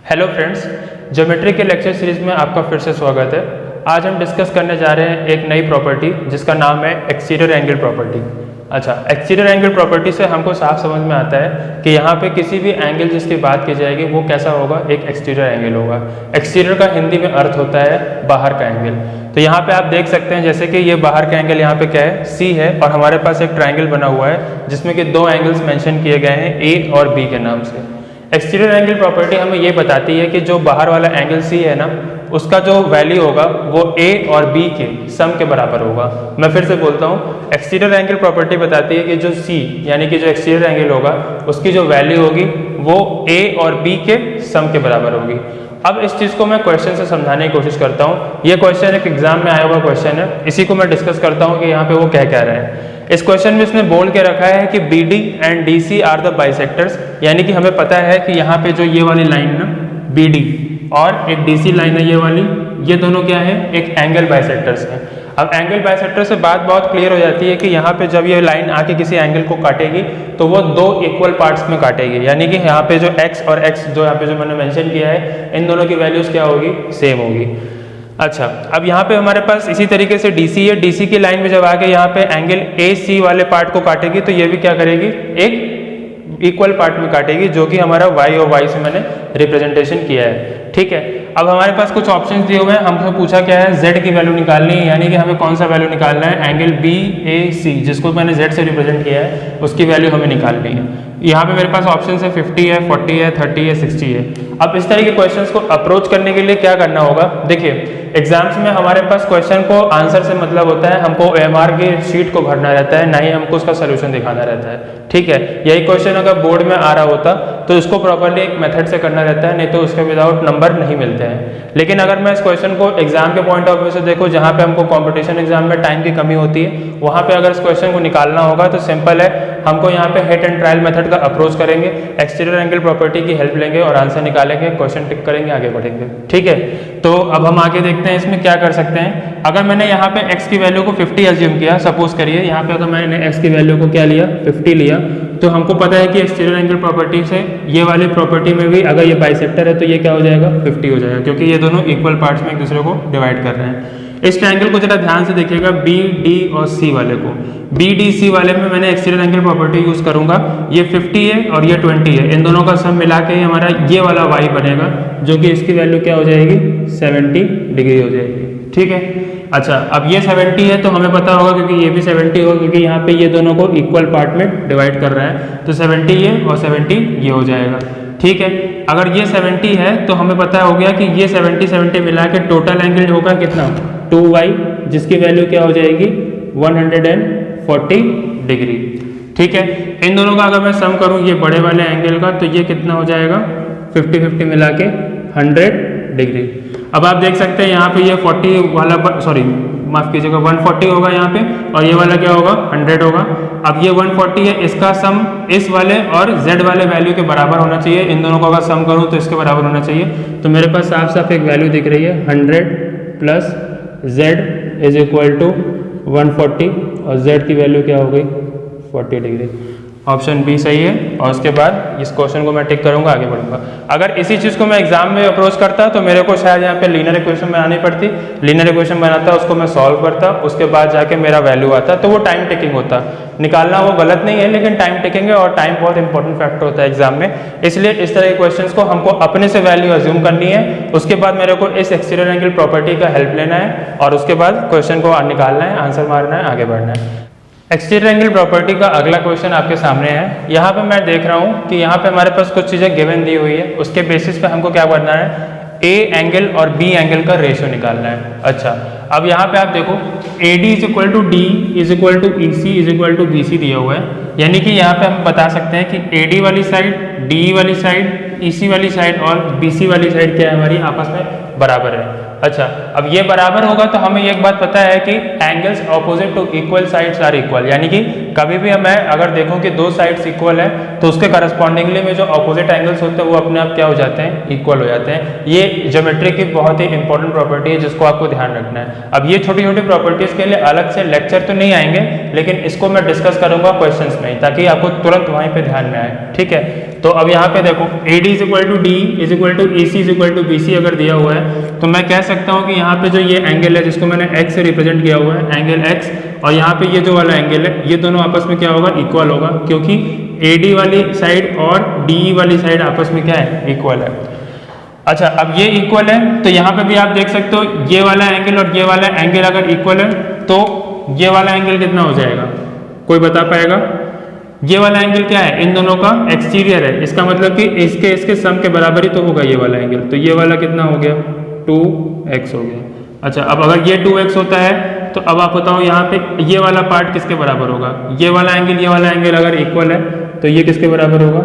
Hello friends, geometry के lecture series में आपका फिर से स्वागत है। आज हम डिस्कस करने जा रहे हैं एक नई प्रॉपर्टी जिसका नाम है एक्सटीरियर एंगल प्रॉपर्टी। अच्छा, एक्सटीरियर एंगल प्रॉपर्टी से हमको साफ समझ में आता है कि यहाँ पे किसी भी एंगल जिसकी बात की जाएगी वो कैसा होगा, एक एक्सटीरियर एंगल होगा। एक्सटीरियर का हिंदी में अर्थ होता है बाहर का एंगल। तो यहाँ पे आप देख सकते हैं जैसे कि ये बाहर का एंगल यहाँ पे क्या है, सी है, और हमारे पास एक ट्राइंगल बना हुआ है जिसमें कि दो एंगल्स मेंशन किए गए हैं, ए और बी के नाम से। एक्सटीरियर एंगल प्रॉपर्टी हमें ये बताती है कि जो बाहर वाला एंगल सी है ना, उसका जो वैल्यू होगा वो ए और बी के सम के बराबर होगा। मैं फिर से बोलता हूँ, एक्सटीरियर एंगल प्रॉपर्टी बताती है कि जो सी यानी कि जो एक्सटीरियर एंगल होगा उसकी जो वैल्यू होगी वो ए और बी के सम के बराबर होगी। अब इस चीज़ को मैं क्वेश्चन से समझाने की कोशिश करता हूँ। ये क्वेश्चन एक एग्जाम में आया हुआ क्वेश्चन है, इसी को मैं डिस्कस करता हूँ कि यहाँ पे वो क्या कह रहा है। इस क्वेश्चन में इसने बोल के रखा है कि BD and DC are the bisectors, यानी कि हमें पता है कि यहाँ पे जो ये वाली लाइन ना BD और एक DC लाइन है ये वाली, ये दोनों क्या है, एक एंगल बाइसेक्टर्स है। अब एंगल बाइसेक्टर से बात बहुत क्लियर हो जाती है कि यहाँ पे जब ये लाइन आके किसी एंगल को काटेगी तो वो दो इक्वल पार्ट्स में काटेगी, यानी कि यहाँ पे जो x और x जो यहाँ पे जो मैंने मेंशन किया है, इन दोनों की वैल्यूज क्या होगी, सेम होगी। अच्छा, अब यहाँ पे हमारे पास इसी तरीके से DC है, DC की लाइन में जब आके यहाँ पे एंगल AC वाले पार्ट को काटेगी तो ये भी क्या करेगी, एक इक्वल पार्ट में काटेगी, जो कि हमारा y और y से मैंने रिप्रेजेंटेशन किया है। ठीक है, अब हमारे पास कुछ ऑप्शंस दिए हुए हैं, हमसे पूछा क्या है, z की वैल्यू निकालनी है, यानी कि हमें कौन सा वैल्यू निकालना है, एंगल BAC जिसको मैंने z से रिप्रेजेंट किया है उसकी वैल्यू हमें निकालनी है। यहाँ पे मेरे पास ऑप्शन है 50 है, 40 है, 30 है, 60 है। अब इस तरह के क्वेश्चंस को अप्रोच करने के लिए क्या करना होगा, देखिए एग्जाम्स में हमारे पास क्वेश्चन को आंसर से मतलब होता है हमको OMR की शीट को भरना रहता है, ना ही हमको उसका सोल्यूशन दिखाना रहता है। ठीक है, यही क्वेश्चन अगर बोर्ड में आ रहा होता तो इसको प्रॉपर्ली एक मेथड से करना रहता है, नहीं तो उसके विदाउट नंबर नहीं मिलते हैं। लेकिन अगर मैं इस क्वेश्चन को एग्जाम के पॉइंट ऑफ व्यू से देखो, जहाँ पे हमको कॉम्पिटिशन एग्जाम में टाइम की कमी होती है, वहाँ पे अगर इस क्वेश्चन को निकालना होगा तो सिंपल है, हमको यहाँ पे हिट एंड ट्रायल मेथड का अप्रोच करेंगे, एक्सटीरियर एंगल प्रॉपर्टी की हेल्प लेंगे और आंसर निकालेंगे, क्वेश्चन टिक करेंगे, आगे बढ़ेंगे। ठीक है, तो अब हम आगे देखते हैं इसमें क्या कर सकते हैं। अगर मैंने यहाँ पे x की वैल्यू को 50 एज्यूम किया, सपोज करिए यहाँ पे अगर मैंने x की वैल्यू को क्या लिया, 50 लिया, तो हमको पता है कि एक्सटीरियर एंगल प्रॉपर्टी से ये वाली प्रॉपर्टी में भी अगर ये बाइसेक्टर है तो ये क्या हो जाएगा, 50 हो जाएगा, क्योंकि ये दोनों इक्वल पार्ट्स में एक दूसरे को डिवाइड कर रहे हैं। इस ट्रायंगल को जरा ध्यान से देखिएगा, BD और C वाले को, BDC वाले में मैंने एक्सटीरियर एंगल प्रॉपर्टी यूज करूंगा, ये 50 है और ये 20 है, इन दोनों का सम मिला के हमारा ये वाला y बनेगा, जो कि इसकी वैल्यू क्या हो जाएगी, 70 डिग्री हो जाएगी। ठीक है, अच्छा, अब ये 70 है तो हमें पता होगा क्योंकि ये भी 70 होगा, क्योंकि यहाँ पे ये दोनों को इक्वल पार्ट में डिवाइड कर रहा है, तो 70 ये और 70 ये हो जाएगा। ठीक है, अगर ये 70 है तो हमें पता हो गया कि ये 70 मिला के टोटल एंगल होगा कितना, 2y, जिसकी वैल्यू क्या हो जाएगी, 140 डिग्री। ठीक है, इन दोनों का अगर मैं सम करूं ये बड़े वाले एंगल का, तो ये कितना हो जाएगा, 50-50 मिला के 100 डिग्री। अब आप देख सकते हैं यहाँ पे ये 40 वाला, सॉरी माफ कीजिएगा, 140 होगा यहाँ पे, और ये वाला क्या होगा, 100 होगा। अब ये 140 है, इसका सम इस वाले और z वाले वैल्यू के बराबर होना चाहिए, इन दोनों को अगर सम करूँ तो इसके बराबर होना चाहिए। तो मेरे पास साफ साफ एक वैल्यू दिख रही है, 100 plus z is equal to 140, और z की वैल्यू क्या हो गई, 40 डिग्री। ऑप्शन बी सही है, और उसके बाद इस क्वेश्चन को मैं टिक करूंगा, आगे बढ़ूंगा। अगर इसी चीज़ को मैं एग्जाम में अप्रोच करता तो मेरे को शायद यहाँ पे लीनियर इक्वेशन बनानी पड़ती, लीनियर इक्वेशन बनाता, उसको मैं सॉल्व करता, उसके बाद जाके मेरा वैल्यू आता, तो वो टाइम टेकिंग होता। निकालना वो गलत नहीं है, लेकिन टाइम टेकिंग है, और टाइम बहुत इंपॉर्टेंट फैक्टर होता है एग्जाम में। इसलिए इस तरह के क्वेश्चन को हमको अपने से वैल्यू अज्यूम करनी है, उसके बाद मेरे को इस एक्सटीरियर एंगल प्रॉपर्टी का हेल्प लेना है, और उसके बाद क्वेश्चन को निकालना है, आंसर मारना है, आगे बढ़ना है। एक्सटीरियर एंगल प्रॉपर्टी का अगला क्वेश्चन आपके सामने है। यहाँ पे मैं देख रहा हूँ कि यहाँ पे हमारे पास कुछ चीज़ें गिवन दी हुई है, उसके बेसिस पे हमको क्या करना है, A एंगल और B एंगल का रेशियो निकालना है। अच्छा, अब यहाँ पे आप देखो AD is equal to D is equal to EC is equal to BC दिया हुआ है, यानी कि यहाँ पे हम बता सकते हैं कि AD वाली साइड, DE वाली साइड, EC वाली साइड और BC वाली साइड क्या है, हमारी आपस में बराबर है। अच्छा, अब ये बराबर होगा तो हमें एक बात पता है कि angles opposite to equal sides are equal, यानी कि कभी भी मैं अगर देखूं कि दो साइड्स इक्वल है तो उसके करस्पॉन्डिंगली में जो ऑपोजिट एंगल्स होते हैं वो अपने आप क्या हो जाते हैं, इक्वल हो जाते हैं। ये ज्योमेट्री की बहुत ही इंपॉर्टेंट प्रॉपर्टी है जिसको आपको ध्यान रखना है। अब ये छोटी छोटी प्रॉपर्टीज के लिए अलग से लेक्चर तो नहीं आएंगे, लेकिन इसको मैं डिस्कस करूंगा क्वेश्चंस में, ताकि आपको तुरंत वहीं पे ध्यान में आए। ठीक है, तो अब यहाँ पे देखो AD is equal to D is equal to AC is equal to BC अगर दिया हुआ है तो मैं कह सकता हूँ कि यहाँ पे जो ये एंगल है जिसको मैंने x से रिप्रेजेंट किया हुआ है एंगल x, और यहाँ पे ये जो वाला एंगल है ये दोनों आपस में क्या होगा, इक्वल होगा, क्योंकि AD वाली साइड और DE वाली साइड आपस में क्या है, इक्वल है। अच्छा, अब ये इक्वल है तो यहाँ पे भी आप देख सकते हो ये वाला एंगल और ये वाला एंगल अगर इक्वल है तो ये वाला एंगल कितना हो जाएगा, कोई बता पाएगा? ये वाला एंगल क्या है, इन दोनों का एक्सटीरियर है, इसका मतलब कि इसके सम के बराबर ही तो होगा ये वाला एंगल, तो ये वाला कितना हो गया, 2x हो गया। अच्छा, अब अगर ये 2x होता है तो अब आप बताओ यहाँ पे ये वाला पार्ट किसके बराबर होगा, ये वाला एंगल अगर इक्वल है तो ये किसके बराबर होगा,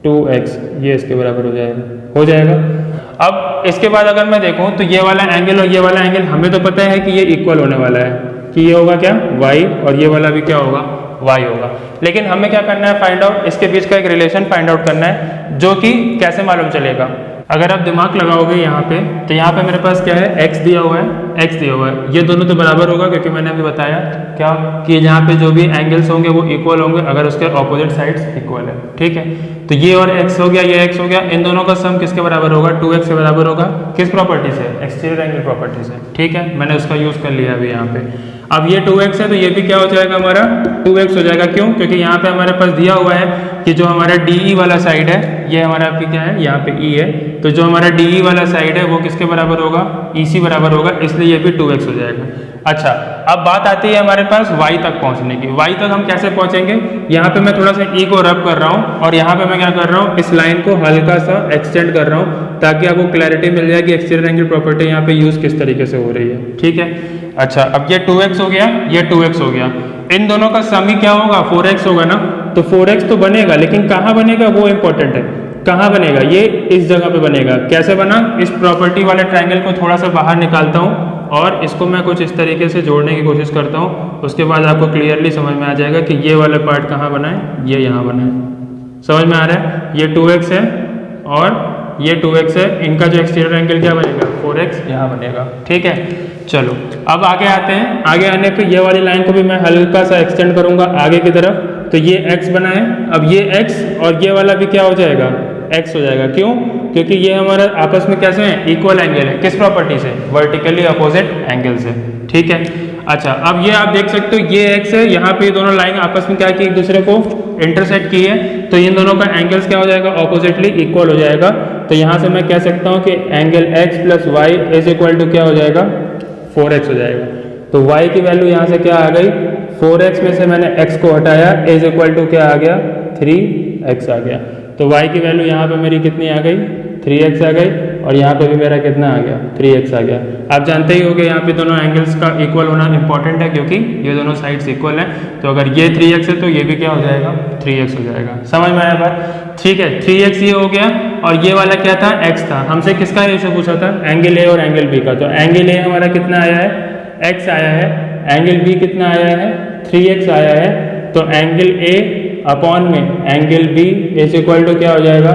2x, ये इसके बराबर हो जाएगा। अब इसके बाद अगर मैं देखूं तो ये वाला एंगल और ये वाला एंगल हमें तो पता है कि ये इक्वल होने वाला है, कि ये होगा क्या, y, और ये वाला भी क्या होगा, y होगा। लेकिन हमें क्या करना है, फाइंड आउट, इसके बीच का एक रिलेशन फाइंड आउट करना है, जो कि कैसे मालूम चलेगा। अगर आप दिमाग लगाओगे यहाँ पे तो यहाँ पे मेरे पास क्या है, x दिया हुआ है, ये दोनों तो बराबर होगा क्योंकि मैंने अभी बताया क्या कि यहाँ पे जो भी एंगल्स होंगे वो इक्वल होंगे अगर उसके ऑपोजिट साइड्स इक्वल है, ठीक है। तो ये और x हो गया, ये x हो गया, इन दोनों का सम किसके बराबर होगा, 2x के बराबर होगा, किस प्रॉपर्टी से, एक्सटीरियर एंगल प्रॉपर्टी से, ठीक है। मैंने उसका यूज कर लिया अभी यहाँ पे। अब ये 2x है तो ये भी क्या हो जाएगा, हमारा 2x हो जाएगा, क्यों, क्योंकि यहाँ पे हमारे पास दिया हुआ है कि जो हमारा DE वाला साइड है ये हमारा आपकी क्या है, यहाँ पे E है, तो जो हमारा DE वाला साइड है वो किसके बराबर होगा, EC बराबर होगा, इसलिए ये भी 2x हो जाएगा। अच्छा, अब बात आती है हमारे पास y तक पहुंचने की। y तक हम कैसे पहुंचेंगे, यहाँ पे मैं थोड़ा सा E को रब कर रहा हूँ और यहाँ पे मैं क्या कर रहा हूँ, इस लाइन को हल्का सा एक्सटेंड कर रहा हूँ ताकि आपको क्लैरिटी मिल जाए कि एक्सटीरियर एंगल प्रॉपर्टी यहाँ पे यूज किस तरीके से हो रही है, ठीक है। अच्छा, अब ये 2x हो गया, ये 2x हो गया, इन दोनों का सम ही क्या होगा, 4x होगा ना। तो 4x तो बनेगा, लेकिन कहाँ बनेगा वो इंपॉर्टेंट है, कहाँ बनेगा, ये इस जगह पे बनेगा। कैसे बना, इस प्रॉपर्टी वाले ट्रायंगल को थोड़ा सा बाहर निकालता हूँ और इसको मैं कुछ इस तरीके से जोड़ने की कोशिश करता हूँ, उसके बाद आपको क्लियरली समझ में आ जाएगा कि ये वाला पार्ट कहाँ बना है, ये यहाँ बना है, समझ में आ रहा है। ये 2x है और ये 2x है, इनका जो एक्सटीरियर एंगल क्या बनेगा, 4x यहाँ बनेगा, ठीक है। चलो अब आगे आते हैं, आगे आने पे ये वाली लाइन को भी मैं हल्का सा एक्सटेंड करूंगा आगे की तरफ, तो ये x बना है, अब ये x और ये वाला भी क्या हो जाएगा, x हो जाएगा, क्यों, क्योंकि ये हमारा आपस में कैसे है, इक्वल एंगल है, किस प्रॉपर्टी से, वर्टिकली अपोजिट एंगल से, ठीक है। अच्छा, अब ये आप देख सकते हो ये x है, यहाँ पे ये दोनों लाइन आपस में क्या की, एक दूसरे को इंटरसेक्ट की है, तो इन दोनों का एंगल्स क्या हो जाएगा, ऑपोजिटली इक्वल हो जाएगा। तो यहाँ से मैं कह सकता हूँ कि angle x plus Y is equal to क्या हो जाएगा, 4x हो जाएगा। तो y की वैल्यू यहाँ से क्या आ गई, 4x में से मैंने x को हटाया, इज इक्वल टू क्या आ गया, 3x आ गया। तो y की वैल्यू यहाँ पे मेरी कितनी आ गई, 3x आ गई, और यहाँ पे भी मेरा कितना आ गया, 3x आ गया। आप जानते ही होंगे यहाँ पे दोनों एंगल्स का इक्वल होना इंपॉर्टेंट है क्योंकि ये दोनों साइड्स इक्वल हैं, तो अगर ये 3x है तो ये भी क्या हो जाएगा, 3x हो जाएगा। समझ में आया बात, ठीक है। 3x ये हो गया और ये वाला क्या था, x था। हमसे किसका रेशो पूछा था, एंगल A और एंगल B का, तो एंगल A हमारा कितना आया है, x आया है, एंगल B कितना आया है, 3x आया है, तो एंगल A अपॉन में angle B is equal to क्या हो जाएगा,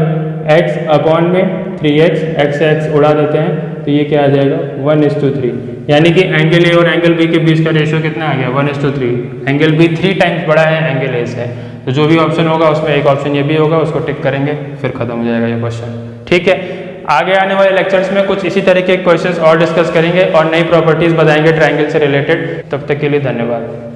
x अपॉन में 3x, x से x उड़ा देते हैं तो ये क्या आ जाएगा, 1:3, यानी कि एंगल A और एंगल B के बीच का रेशियो कितना आ गया, 1:3। एंगल B 3 टाइम्स बड़ा है एंगल A से, तो जो भी ऑप्शन होगा उसमें एक ऑप्शन ये भी होगा, उसको टिक करेंगे, फिर खत्म हो जाएगा ये क्वेश्चन, ठीक है। आगे आने वाले लेक्चर्स में कुछ इसी तरह के क्वेश्चंस और डिस्कस करेंगे और नई प्रॉपर्टीज बताएंगे ट्रायंगल से रिलेटेड। तब तक के लिए धन्यवाद।